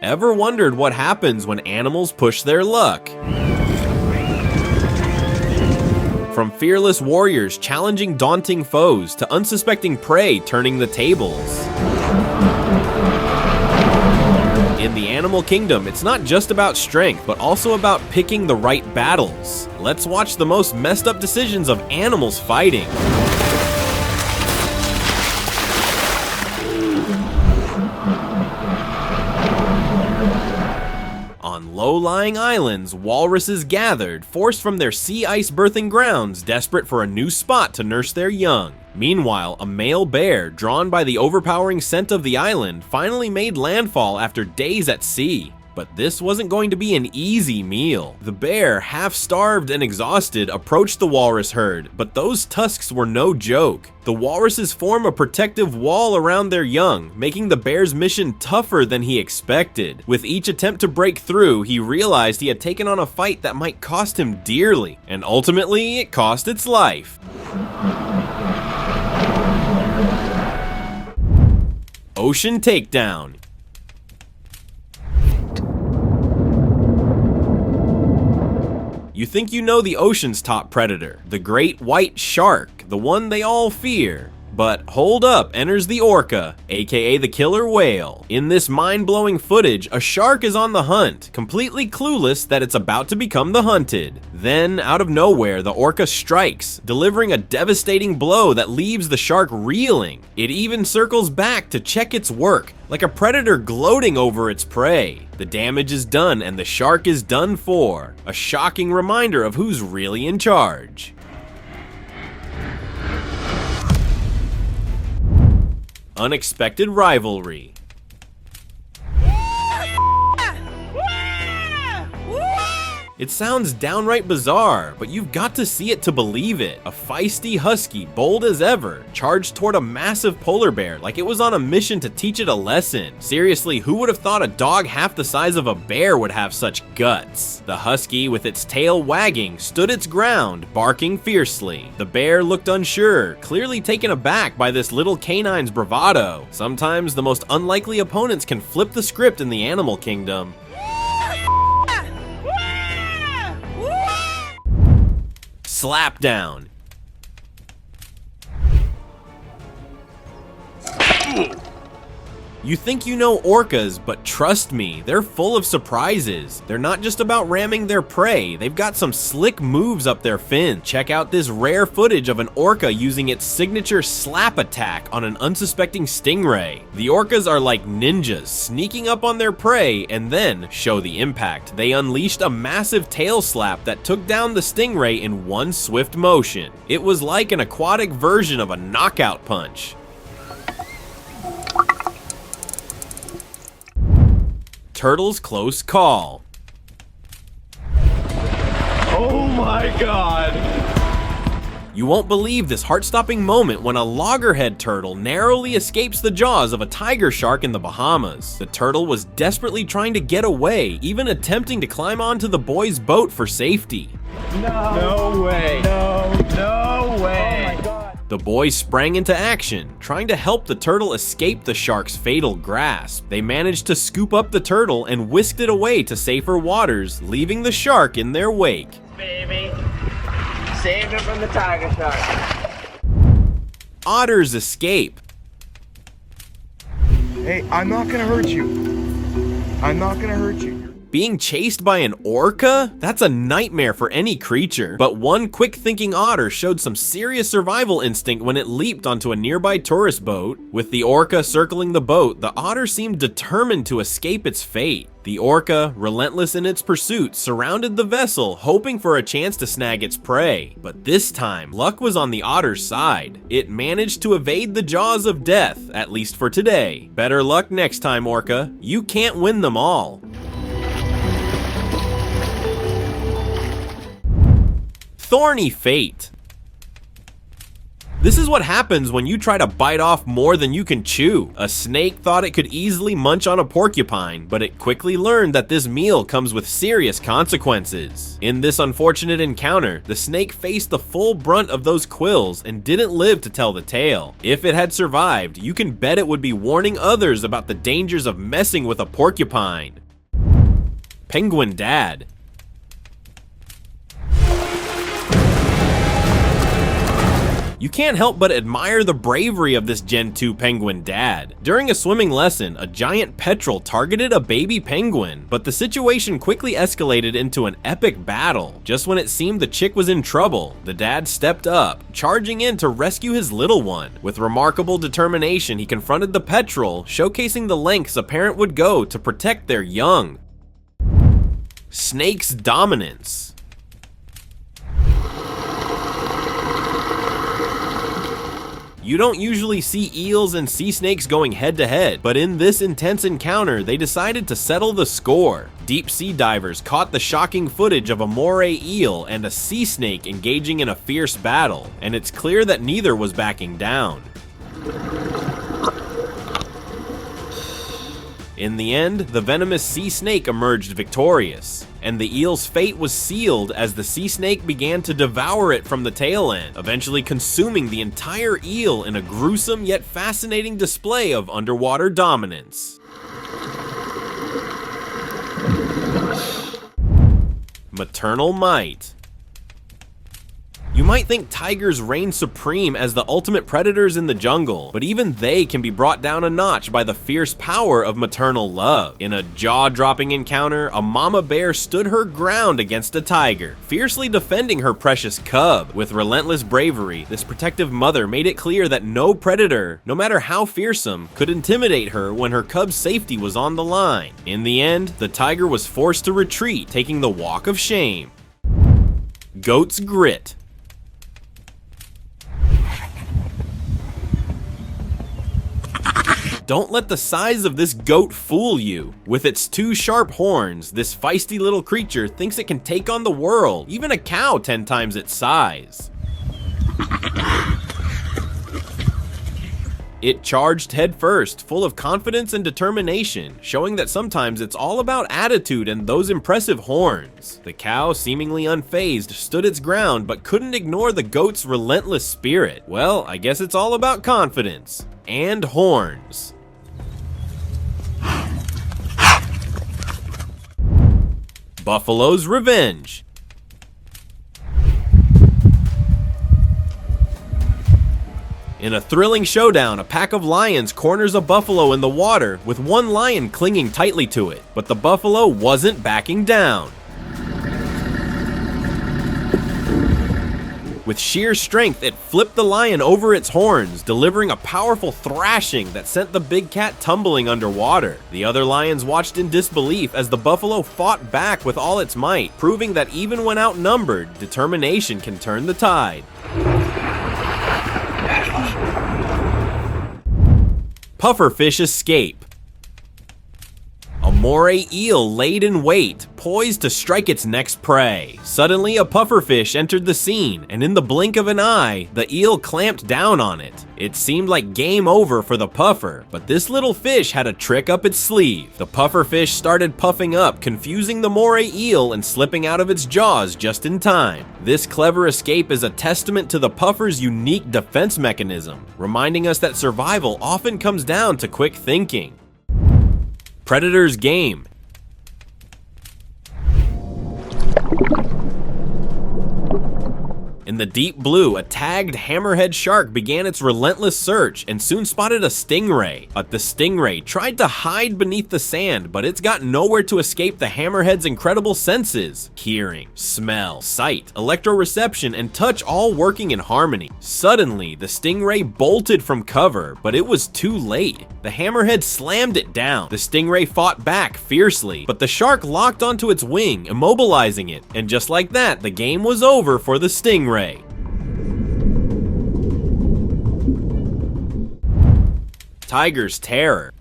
Ever wondered what happens when animals push their luck? From fearless warriors challenging daunting foes to unsuspecting prey turning the tables. In the animal kingdom, it's not just about strength, but also about picking the right battles. Let's watch the most messed up decisions of animals fighting. On low-lying islands, walruses gathered, forced from their sea ice birthing grounds, desperate for a new spot to nurse their young. Meanwhile, a male bear, drawn by the overpowering scent of the island, finally made landfall after days at sea. But this wasn't going to be an easy meal. The bear, half-starved and exhausted, approached the walrus herd, but those tusks were no joke. The walruses form a protective wall around their young, making the bear's mission tougher than he expected. With each attempt to break through, he realized he had taken on a fight that might cost him dearly, and ultimately, it cost its life. Ocean takedown. You think you know the ocean's top predator, the great white shark, the one they all fear. But hold up, enters the orca, aka the killer whale. In this mind-blowing footage, a shark is on the hunt, completely clueless that it's about to become the hunted. Then, out of nowhere, the orca strikes, delivering a devastating blow that leaves the shark reeling. It even circles back to check its work, like a predator gloating over its prey. The damage is done and the shark is done for. A shocking reminder of who's really in charge. Unexpected rivalry. It sounds downright bizarre, but you've got to see it to believe it. A feisty husky, bold as ever, charged toward a massive polar bear like it was on a mission to teach it a lesson. Seriously, who would have thought a dog half the size of a bear would have such guts? The husky, with its tail wagging, stood its ground, barking fiercely. The bear looked unsure, clearly taken aback by this little canine's bravado. Sometimes the most unlikely opponents can flip the script in the animal kingdom. Slapdown. You think you know orcas, but trust me, they're full of surprises. They're not just about ramming their prey, they've got some slick moves up their fin. Check out this rare footage of an orca using its signature slap attack on an unsuspecting stingray. The orcas are like ninjas, sneaking up on their prey and then show the impact. They unleashed a massive tail slap that took down the stingray in one swift motion. It was like an aquatic version of a knockout punch. Turtle's close call. Oh my god! You won't believe this heart-stopping moment when a loggerhead turtle narrowly escapes the jaws of a tiger shark in the Bahamas. The turtle was desperately trying to get away, even attempting to climb onto the boy's boat for safety. No way! No way! Oh my god! The boys sprang into action, trying to help the turtle escape the shark's fatal grasp. They managed to scoop up the turtle and whisked it away to safer waters, leaving the shark in their wake. Baby, saved it from the tiger shark. Otters escape. Hey, I'm not gonna hurt you. I'm not gonna hurt you. Being chased by an orca? That's a nightmare for any creature. But one quick-thinking otter showed some serious survival instinct when it leaped onto a nearby tourist boat. With the orca circling the boat, the otter seemed determined to escape its fate. The orca, relentless in its pursuit, surrounded the vessel, hoping for a chance to snag its prey. But this time, luck was on the otter's side. It managed to evade the jaws of death, at least for today. Better luck next time, orca. You can't win them all. Thorny fate. This is what happens when you try to bite off more than you can chew. A snake thought it could easily munch on a porcupine, but it quickly learned that this meal comes with serious consequences. In this unfortunate encounter, the snake faced the full brunt of those quills and didn't live to tell the tale. If it had survived, you can bet it would be warning others about the dangers of messing with a porcupine. Penguin Dad. You can't help but admire the bravery of this Gen 2 penguin dad. During a swimming lesson, a giant petrel targeted a baby penguin, but the situation quickly escalated into an epic battle. Just when it seemed the chick was in trouble, the dad stepped up, charging in to rescue his little one. With remarkable determination, he confronted the petrel, showcasing the lengths a parent would go to protect their young. Snake's dominance. You don't usually see eels and sea snakes going head to head, but in this intense encounter, they decided to settle the score. Deep sea divers caught the shocking footage of a moray eel and a sea snake engaging in a fierce battle, and it's clear that neither was backing down. In the end, the venomous sea snake emerged victorious, and the eel's fate was sealed as the sea snake began to devour it from the tail end, eventually consuming the entire eel in a gruesome yet fascinating display of underwater dominance. Maternal might. You might think tigers reign supreme as the ultimate predators in the jungle, but even they can be brought down a notch by the fierce power of maternal love. In a jaw-dropping encounter, a mama bear stood her ground against a tiger, fiercely defending her precious cub. With relentless bravery, this protective mother made it clear that no predator, no matter how fearsome, could intimidate her when her cub's safety was on the line. In the end, the tiger was forced to retreat, taking the walk of shame. Goat's grit. Don't let the size of this goat fool you. With its 2 sharp horns, this feisty little creature thinks it can take on the world, even a cow 10 times its size. It charged headfirst, full of confidence and determination, showing that sometimes it's all about attitude and those impressive horns. The cow, seemingly unfazed, stood its ground but couldn't ignore the goat's relentless spirit. Well, I guess it's all about confidence. And horns. Buffalo's revenge. In a thrilling showdown, a pack of lions corners a buffalo in the water with one lion clinging tightly to it, but the buffalo wasn't backing down. With sheer strength, it flipped the lion over its horns, delivering a powerful thrashing that sent the big cat tumbling underwater. The other lions watched in disbelief as the buffalo fought back with all its might, proving that even when outnumbered, determination can turn the tide. Pufferfish escape. A moray eel laid in wait, poised to strike its next prey. Suddenly, a pufferfish entered the scene, and in the blink of an eye, the eel clamped down on it. It seemed like game over for the puffer, but this little fish had a trick up its sleeve. The pufferfish started puffing up, confusing the moray eel and slipping out of its jaws just in time. This clever escape is a testament to the puffer's unique defense mechanism, reminding us that survival often comes down to quick thinking. Predator's game. In the deep blue, a tagged hammerhead shark began its relentless search and soon spotted a stingray. But the stingray tried to hide beneath the sand, but it's got nowhere to escape the hammerhead's incredible senses. Hearing, smell, sight, electroreception, and touch all working in harmony. Suddenly, the stingray bolted from cover, but it was too late. The hammerhead slammed it down. The stingray fought back fiercely, but the shark locked onto its wing, immobilizing it. And just like that, the game was over for the stingray. Tiger's terror.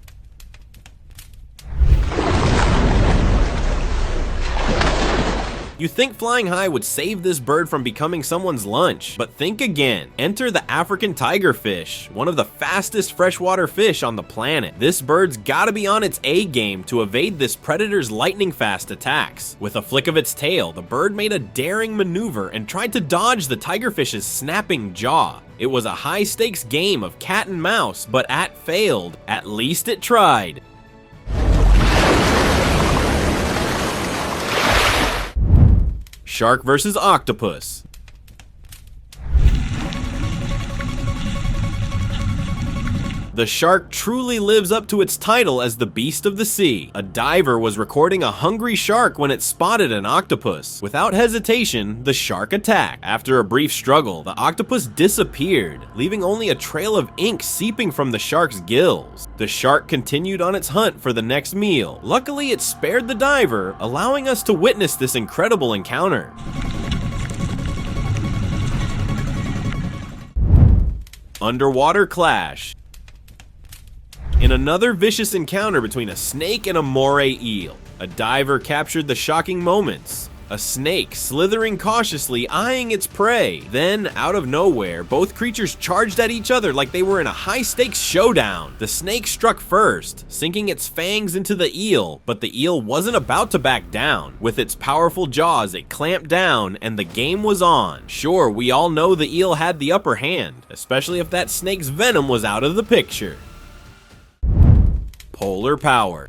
You think flying high would save this bird from becoming someone's lunch, but think again. Enter the African tigerfish, one of the fastest freshwater fish on the planet. This bird's gotta be on its A game to evade this predator's lightning-fast attacks. With a flick of its tail, the bird made a daring maneuver and tried to dodge the tigerfish's snapping jaw. It was a high-stakes game of cat and mouse, but failed. At least it tried. Shark versus octopus. The shark truly lives up to its title as the beast of the sea. A diver was recording a hungry shark when it spotted an octopus. Without hesitation, the shark attacked. After a brief struggle, the octopus disappeared, leaving only a trail of ink seeping from the shark's gills. The shark continued on its hunt for the next meal. Luckily, it spared the diver, allowing us to witness this incredible encounter. Underwater clash. In another vicious encounter between a snake and a moray eel, a diver captured the shocking moments. A snake slithering cautiously, eyeing its prey. Then, out of nowhere, both creatures charged at each other like they were in a high-stakes showdown. The snake struck first, sinking its fangs into the eel, but the eel wasn't about to back down. With its powerful jaws, it clamped down, and the game was on. Sure, we all know the eel had the upper hand, especially if that snake's venom was out of the picture. Polar power.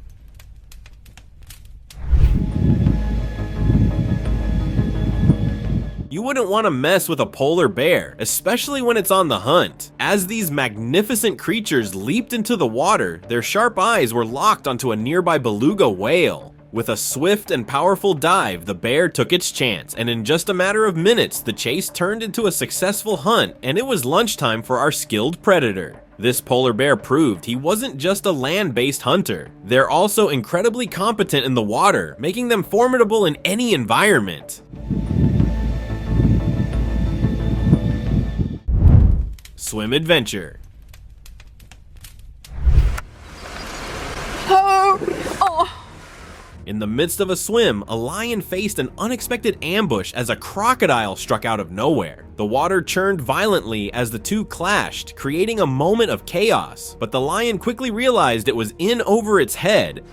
You wouldn't want to mess with a polar bear, especially when it's on the hunt. As these magnificent creatures leaped into the water, their sharp eyes were locked onto a nearby beluga whale. With a swift and powerful dive, the bear took its chance, and in just a matter of minutes, the chase turned into a successful hunt, and it was lunchtime for our skilled predator. This polar bear proved he wasn't just a land-based hunter. They're also incredibly competent in the water, making them formidable in any environment. Swim adventure. In the midst of a swim, a lion faced an unexpected ambush as a crocodile struck out of nowhere. The water churned violently as the two clashed, creating a moment of chaos, but the lion quickly realized it was in over its head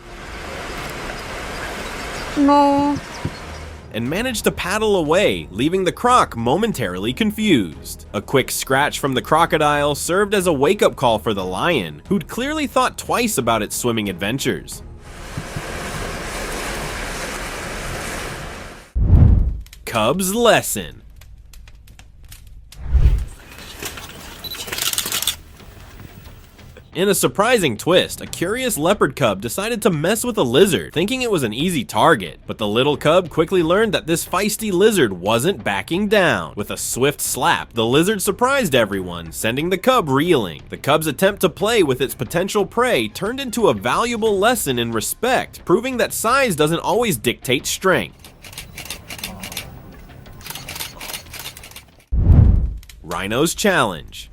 and managed to paddle away, leaving the croc momentarily confused. A quick scratch from the crocodile served as a wake-up call for the lion, who'd clearly thought twice about its swimming adventures. Cub's lesson. In a surprising twist, a curious leopard cub decided to mess with a lizard, thinking it was an easy target. But the little cub quickly learned that this feisty lizard wasn't backing down. With a swift slap, the lizard surprised everyone, sending the cub reeling. The cub's attempt to play with its potential prey turned into a valuable lesson in respect, proving that size doesn't always dictate strength. Rhino's challenge.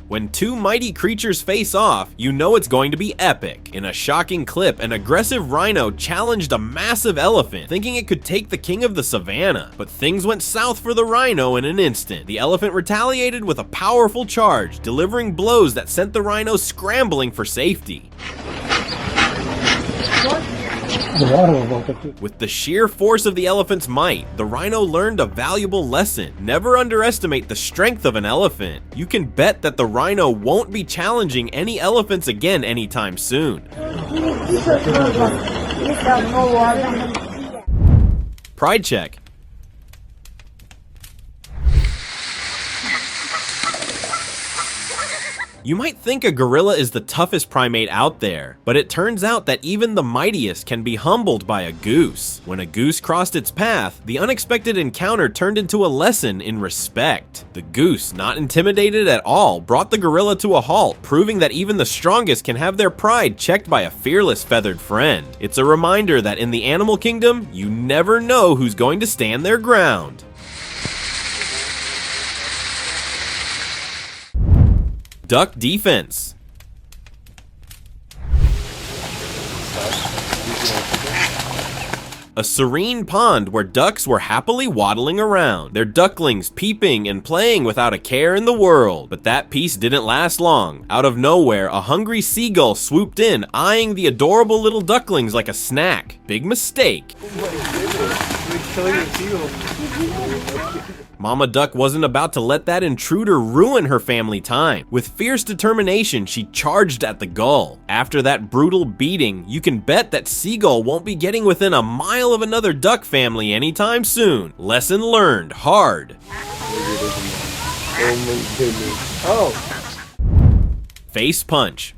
When two mighty creatures face off, you know it's going to be epic. In a shocking clip, an aggressive rhino challenged a massive elephant, thinking it could take the king of the savannah. But things went south for the rhino in an instant. The elephant retaliated with a powerful charge, delivering blows that sent the rhino scrambling for safety. With the sheer force of the elephant's might, the rhino learned a valuable lesson. Never underestimate the strength of an elephant. You can bet that the rhino won't be challenging any elephants again anytime soon. Pride check. You might think a gorilla is the toughest primate out there, but it turns out that even the mightiest can be humbled by a goose. When a goose crossed its path, the unexpected encounter turned into a lesson in respect. The goose, not intimidated at all, brought the gorilla to a halt, proving that even the strongest can have their pride checked by a fearless feathered friend. It's a reminder that in the animal kingdom, you never know who's going to stand their ground. Duck defense. a serene pond where ducks were happily waddling around, their ducklings peeping and playing without a care in the world. But that peace didn't last long. Out of nowhere, a hungry seagull swooped in, eyeing the adorable little ducklings like a snack. Big mistake. Mama Duck wasn't about to let that intruder ruin her family time. With fierce determination, she charged at the gull. After that brutal beating, you can bet that Seagull won't be getting within a mile of another duck family anytime soon. Lesson learned hard. Face punch.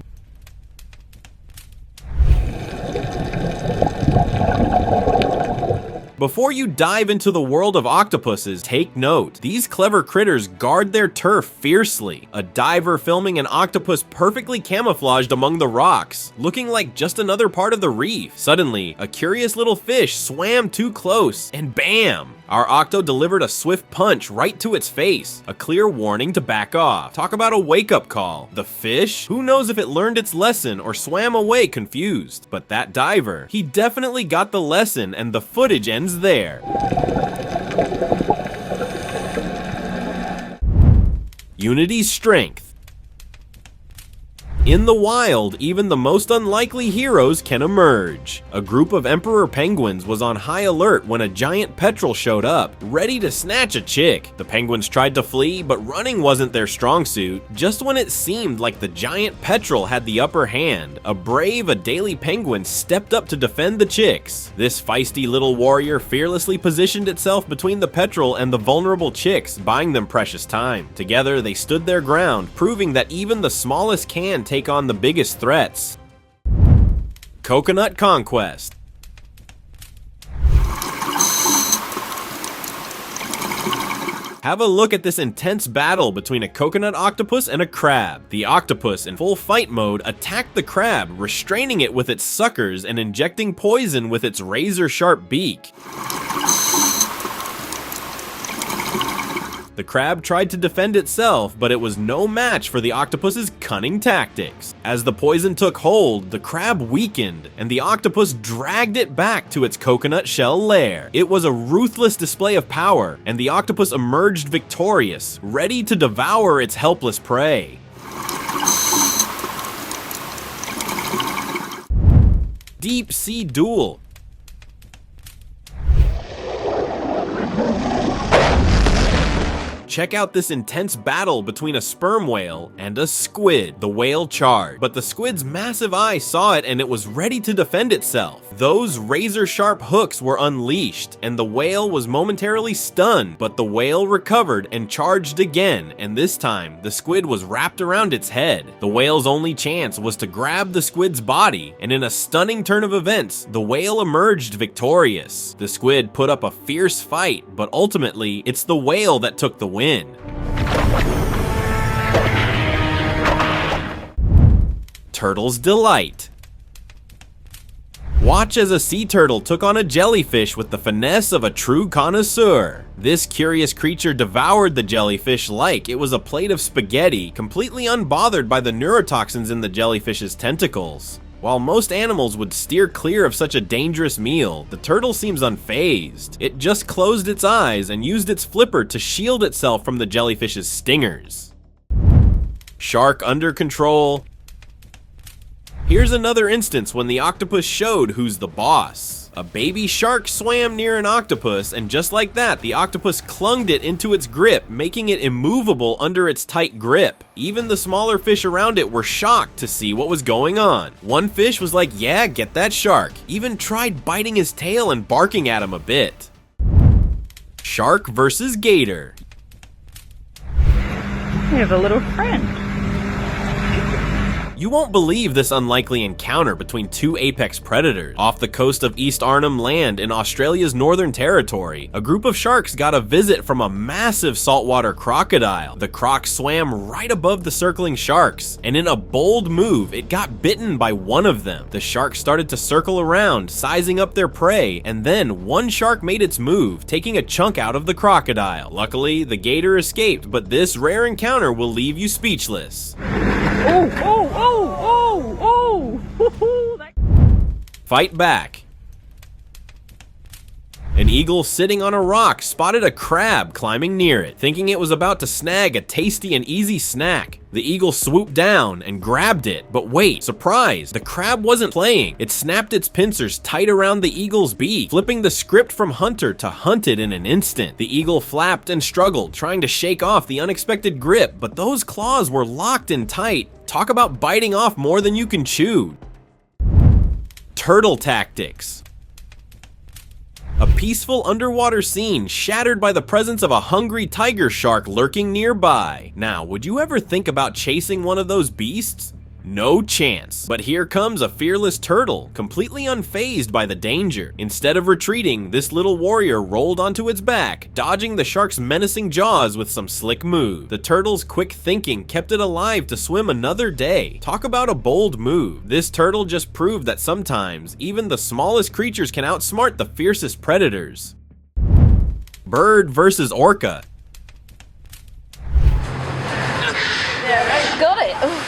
Before you dive into the world of octopuses, take note. These clever critters guard their turf fiercely. A diver filming an octopus perfectly camouflaged among the rocks, looking like just another part of the reef. Suddenly, a curious little fish swam too close, and bam! Our octo delivered a swift punch right to its face, a clear warning to back off. Talk about a wake-up call. The fish? Who knows if it learned its lesson or swam away confused. But that diver, he definitely got the lesson, and the footage ends there. Unity's strength. In the wild, even the most unlikely heroes can emerge. A group of emperor penguins was on high alert when a giant petrel showed up, ready to snatch a chick. The penguins tried to flee, but running wasn't their strong suit. Just when it seemed like the giant petrel had the upper hand, a brave Adelie penguin stepped up to defend the chicks. This feisty little warrior fearlessly positioned itself between the petrel and the vulnerable chicks, buying them precious time. Together, they stood their ground, proving that even the smallest can take on the biggest threats. Coconut conquest. Have a look at this intense battle between a coconut octopus and a crab. The octopus, in full fight mode, attacked the crab, restraining it with its suckers and injecting poison with its razor-sharp beak. The crab tried to defend itself, but it was no match for the octopus's cunning tactics. As the poison took hold, the crab weakened, and the octopus dragged it back to its coconut shell lair. It was a ruthless display of power, and the octopus emerged victorious, ready to devour its helpless prey. Deep sea duel. Check out this intense battle between a sperm whale and a squid. The whale charged, but the squid's massive eye saw it and it was ready to defend itself. Those razor-sharp hooks were unleashed, and the whale was momentarily stunned, but the whale recovered and charged again, and this time, the squid was wrapped around its head. The whale's only chance was to grab the squid's body, and in a stunning turn of events, the whale emerged victorious. The squid put up a fierce fight, but ultimately, it's the whale that took the win. Turtle's delight. Watch as a sea turtle took on a jellyfish with the finesse of a true connoisseur. This curious creature devoured the jellyfish like it was a plate of spaghetti, completely unbothered by the neurotoxins in the jellyfish's tentacles. While most animals would steer clear of such a dangerous meal, the turtle seems unfazed. It just closed its eyes and used its flipper to shield itself from the jellyfish's stingers. Shark under control. Here's another instance when the octopus showed who's the boss. A baby shark swam near an octopus, and just like that, the octopus clung it into its grip, making it immovable under its tight grip. Even the smaller fish around it were shocked to see what was going on. One fish was like, yeah, get that shark. Even tried biting his tail and barking at him a bit. Shark versus gator. We have a little friend. You won't believe this unlikely encounter between two apex predators. Off the coast of East Arnhem Land in Australia's Northern Territory, a group of sharks got a visit from a massive saltwater crocodile. The croc swam right above the circling sharks, and in a bold move, it got bitten by one of them. The shark started to circle around, sizing up their prey, and then one shark made its move, taking a chunk out of the crocodile. Luckily, the gator escaped, but this rare encounter will leave you speechless. Oh! Fight back. An eagle sitting on a rock spotted a crab climbing near it, thinking it was about to snag a tasty and easy snack. The eagle swooped down and grabbed it, but wait, surprise, the crab wasn't playing. It snapped its pincers tight around the eagle's beak, flipping the script from hunter to hunted in an instant. The eagle flapped and struggled, trying to shake off the unexpected grip, but those claws were locked in tight. Talk about biting off more than you can chew. Turtle tactics. A peaceful underwater scene shattered by the presence of a hungry tiger shark lurking nearby. Now, would you ever think about chasing one of those beasts? No chance. But here comes a fearless turtle, completely unfazed by the danger. Instead of retreating, this little warrior rolled onto its back, dodging the shark's menacing jaws with some slick move. The turtle's quick thinking kept it alive to swim another day. Talk about a bold move. This turtle just proved that sometimes, even the smallest creatures can outsmart the fiercest predators. Bird versus orca. Got it. Ooh.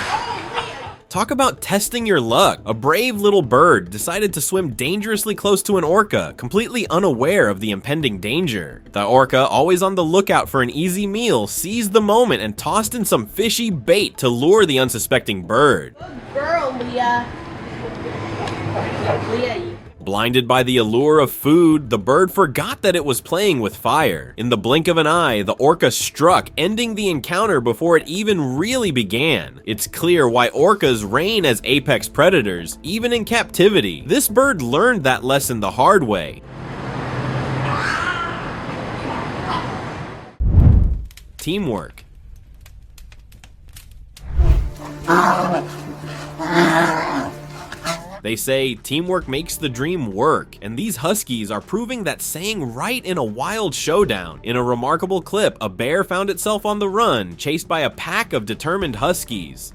Talk about testing your luck. A brave little bird decided to swim dangerously close to an orca, completely unaware of the impending danger. The orca, always on the lookout for an easy meal, seized the moment and tossed in some fishy bait to lure the unsuspecting bird. Good girl, Leah. Leah. Blinded by the allure of food, the bird forgot that it was playing with fire. In the blink of an eye, the orca struck, ending the encounter before it even really began. It's clear why orcas reign as apex predators, even in captivity. This bird learned that lesson the hard way. Teamwork. They say teamwork makes the dream work, and these Huskies are proving that saying right in a wild showdown. In a remarkable clip, a bear found itself on the run, chased by a pack of determined Huskies.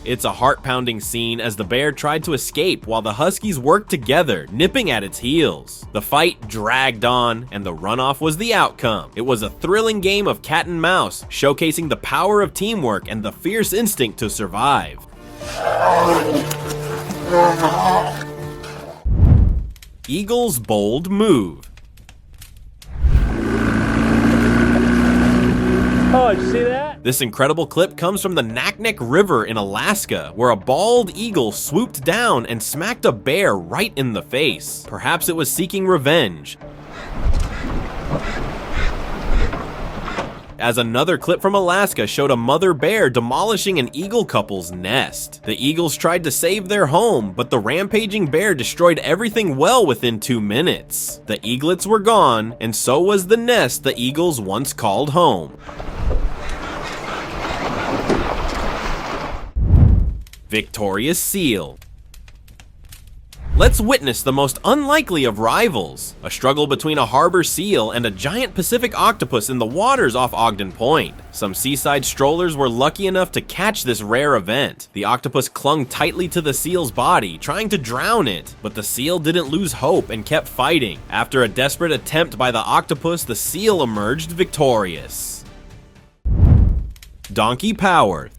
It's a heart-pounding scene as the bear tried to escape while the Huskies worked together, nipping at its heels. The fight dragged on, and the runoff was the outcome. It was a thrilling game of cat and mouse, showcasing the power of teamwork and the fierce instinct to survive. Eagle's bold move. Oh, did you see that? This incredible clip comes from the Naknek River in Alaska, where a bald eagle swooped down and smacked a bear right in the face. Perhaps it was seeking revenge. As another clip from Alaska showed a mother bear demolishing an eagle couple's nest. The eagles tried to save their home, but the rampaging bear destroyed everything well within 2 minutes. The eaglets were gone, and so was the nest the eagles once called home. Victorious seal. Let's witness the most unlikely of rivals, a struggle between a harbor seal and a giant Pacific octopus in the waters off Ogden Point. Some seaside strollers were lucky enough to catch this rare event. The octopus clung tightly to the seal's body, trying to drown it, but the seal didn't lose hope and kept fighting. After a desperate attempt by the octopus, the seal emerged victorious. Donkey power.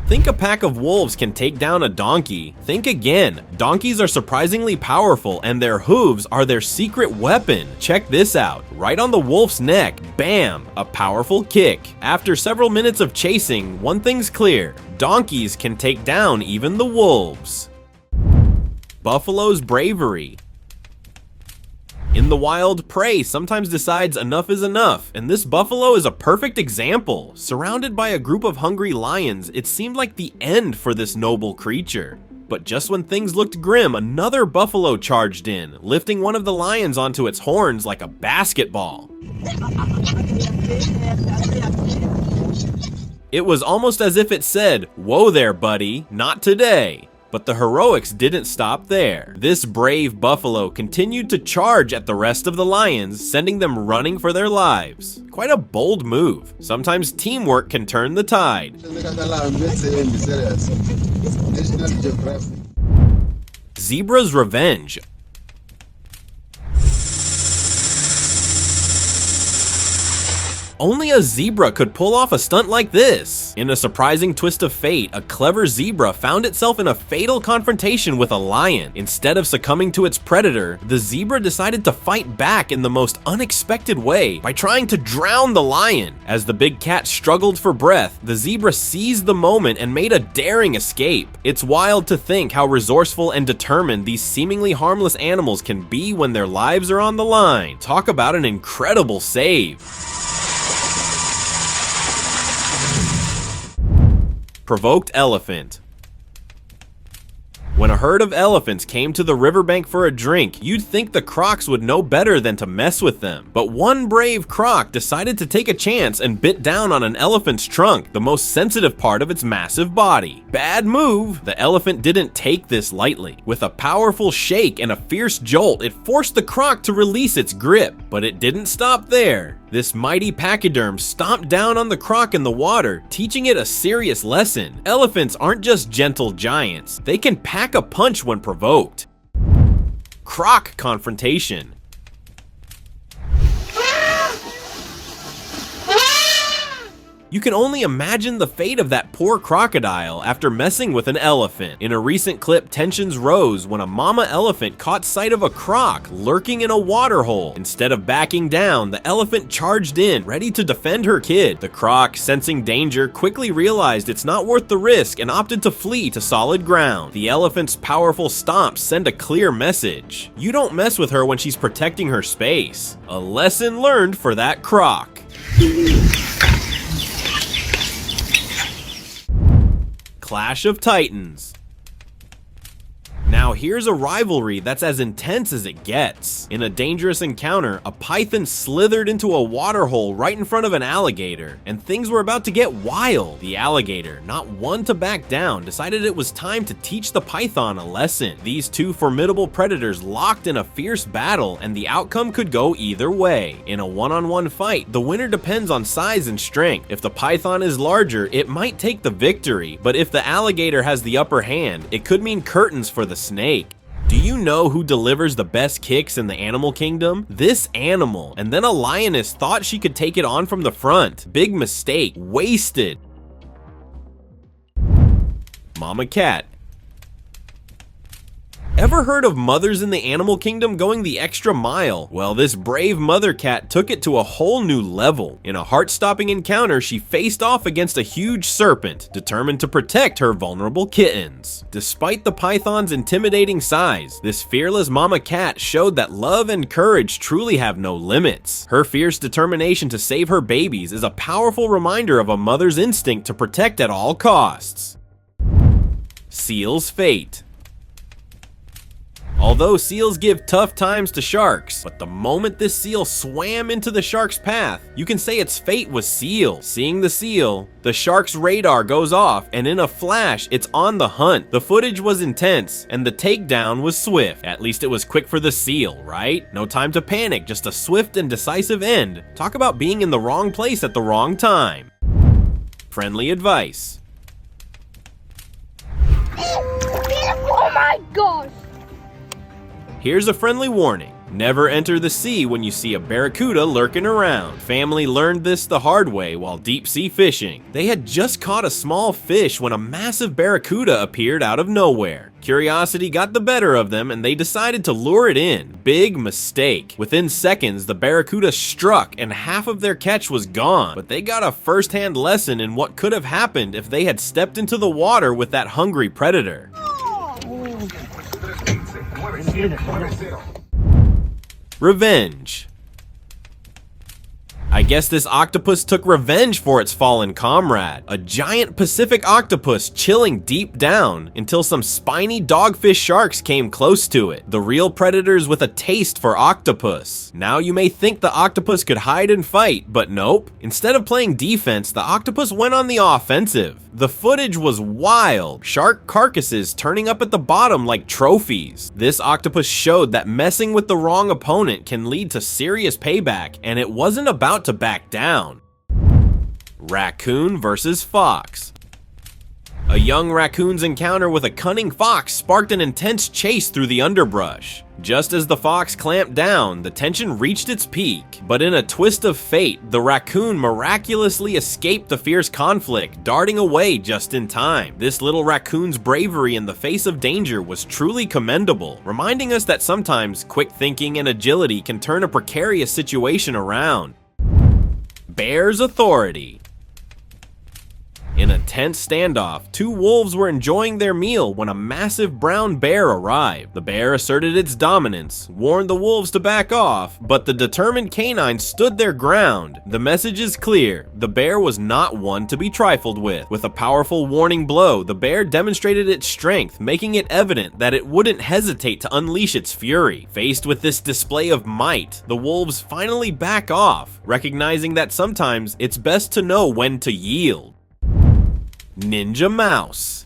Think a pack of wolves can take down a donkey. Think again. Donkeys are surprisingly powerful, and their hooves are their secret weapon. Check this out. Right on the wolf's neck, bam, a powerful kick. After several minutes of chasing, one thing's clear. Donkeys can take down even the wolves. Buffalo's bravery. In the wild, prey sometimes decides enough is enough, and this buffalo is a perfect example. Surrounded by a group of hungry lions, it seemed like the end for this noble creature. But just when things looked grim, another buffalo charged in, lifting one of the lions onto its horns like a basketball. It was almost as if it said, "Whoa there, buddy, not today." But the heroics didn't stop there. This brave buffalo continued to charge at the rest of the lions, sending them running for their lives. Quite a bold move. Sometimes teamwork can turn the tide. Zebra's revenge. Only a zebra could pull off a stunt like this. In a surprising twist of fate, a clever zebra found itself in a fatal confrontation with a lion. Instead of succumbing to its predator, the zebra decided to fight back in the most unexpected way by trying to drown the lion. As the big cat struggled for breath, the zebra seized the moment and made a daring escape. It's wild to think how resourceful and determined these seemingly harmless animals can be when their lives are on the line. Talk about an incredible save. Provoked elephant. When a herd of elephants came to the riverbank for a drink, you'd think the crocs would know better than to mess with them. But one brave croc decided to take a chance and bit down on an elephant's trunk, the most sensitive part of its massive body. Bad move! The elephant didn't take this lightly. With a powerful shake and a fierce jolt, it forced the croc to release its grip. But it didn't stop there. This mighty pachyderm stomped down on the croc in the water, teaching it a serious lesson. Elephants aren't just gentle giants, they can pack a punch when provoked. Croc confrontation. You can only imagine the fate of that poor crocodile after messing with an elephant. In a recent clip, tensions rose when a mama elephant caught sight of a croc lurking in a water hole. Instead of backing down, the elephant charged in, ready to defend her kid. The croc, sensing danger, quickly realized it's not worth the risk and opted to flee to solid ground. The elephant's powerful stomps send a clear message. You don't mess with her when she's protecting her space. A lesson learned for that croc. Clash of Titans. Now here's a rivalry that's as intense as it gets. In a dangerous encounter, a python slithered into a water hole right in front of an alligator, and things were about to get wild. The alligator, not one to back down, decided it was time to teach the python a lesson. These two formidable predators locked in a fierce battle, and the outcome could go either way. In a one-on-one fight, the winner depends on size and strength. If the python is larger, it might take the victory, but if the alligator has the upper hand, it could mean curtains for the snake. Do you know who delivers the best kicks in the animal kingdom? This animal. And then a lioness thought she could take it on from the front. Big mistake. Wasted. Mama cat. Ever heard of mothers in the animal kingdom going the extra mile? Well, this brave mother cat took it to a whole new level. In a heart-stopping encounter, she faced off against a huge serpent, determined to protect her vulnerable kittens. Despite the python's intimidating size, this fearless mama cat showed that love and courage truly have no limits. Her fierce determination to save her babies is a powerful reminder of a mother's instinct to protect at all costs. Seal's fate. Although seals give tough times to sharks, but the moment this seal swam into the shark's path, you can say its fate was sealed. Seeing the seal, the shark's radar goes off, and in a flash, it's on the hunt. The footage was intense, and the takedown was swift. At least it was quick for the seal, right? No time to panic, just a swift and decisive end. Talk about being in the wrong place at the wrong time. Friendly advice. Oh my gosh! Here's a friendly warning. Never enter the sea when you see a barracuda lurking around. Family learned this the hard way while deep sea fishing. They had just caught a small fish when a massive barracuda appeared out of nowhere. Curiosity got the better of them and they decided to lure it in. Big mistake. Within seconds, the barracuda struck and half of their catch was gone. But they got a first-hand lesson in what could have happened if they had stepped into the water with that hungry predator. Revenge. I guess this octopus took revenge for its fallen comrade. A giant Pacific octopus chilling deep down until some spiny dogfish sharks came close to it. The real predators with a taste for octopus. Now you may think the octopus could hide and fight, but nope. Instead of playing defense, the octopus went on the offensive. The footage was wild. Shark carcasses turning up at the bottom like trophies. This octopus showed that messing with the wrong opponent can lead to serious payback, and it wasn't about to back down. Raccoon versus fox. A young raccoon's encounter with a cunning fox sparked an intense chase through the underbrush. Just as the fox clamped down, the tension reached its peak, but in a twist of fate, the raccoon miraculously escaped the fierce conflict, darting away just in time. This little raccoon's bravery in the face of danger was truly commendable, reminding us that sometimes quick thinking and agility can turn a precarious situation around. Bear's authority. In a tense standoff, two wolves were enjoying their meal when a massive brown bear arrived. The bear asserted its dominance, warned the wolves to back off, but the determined canines stood their ground. The message is clear: the bear was not one to be trifled with. With a powerful warning blow, the bear demonstrated its strength, making it evident that it wouldn't hesitate to unleash its fury. Faced with this display of might, the wolves finally back off, recognizing that sometimes it's best to know when to yield. Ninja mouse.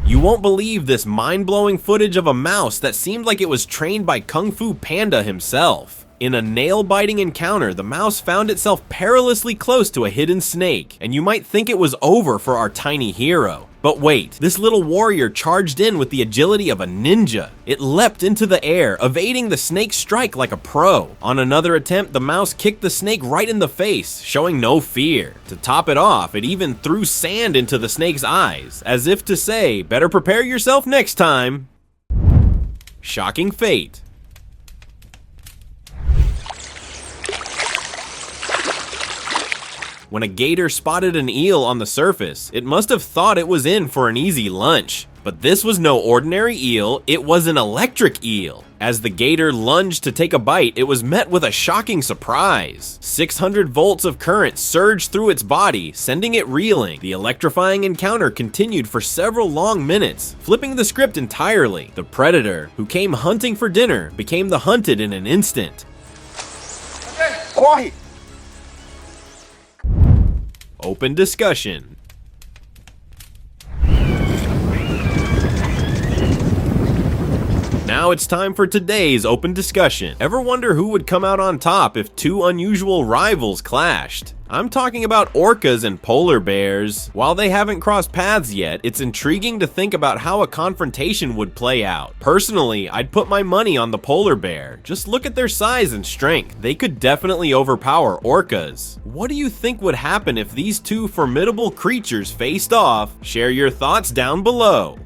You won't believe this mind-blowing footage of a mouse that seemed like it was trained by Kung Fu Panda himself. In a nail-biting encounter, the mouse found itself perilously close to a hidden snake, and you might think it was over for our tiny hero. But wait, this little warrior charged in with the agility of a ninja. It leapt into the air, evading the snake's strike like a pro. On another attempt, the mouse kicked the snake right in the face, showing no fear. To top it off, it even threw sand into the snake's eyes, as if to say, better prepare yourself next time. Shocking fate. When a gator spotted an eel on the surface, it must have thought it was in for an easy lunch. But this was no ordinary eel, it was an electric eel. As the gator lunged to take a bite, it was met with a shocking surprise. 600 volts of current surged through its body, sending it reeling. The electrifying encounter continued for several long minutes, flipping the script entirely. The predator, who came hunting for dinner, became the hunted in an instant. Quiet! Open discussion. Now it's time for today's open discussion. Ever wonder who would come out on top if two unusual rivals clashed? I'm talking about orcas and polar bears. While they haven't crossed paths yet, it's intriguing to think about how a confrontation would play out. Personally, I'd put my money on the polar bear. Just look at their size and strength. They could definitely overpower orcas. What do you think would happen if these two formidable creatures faced off? Share your thoughts down below.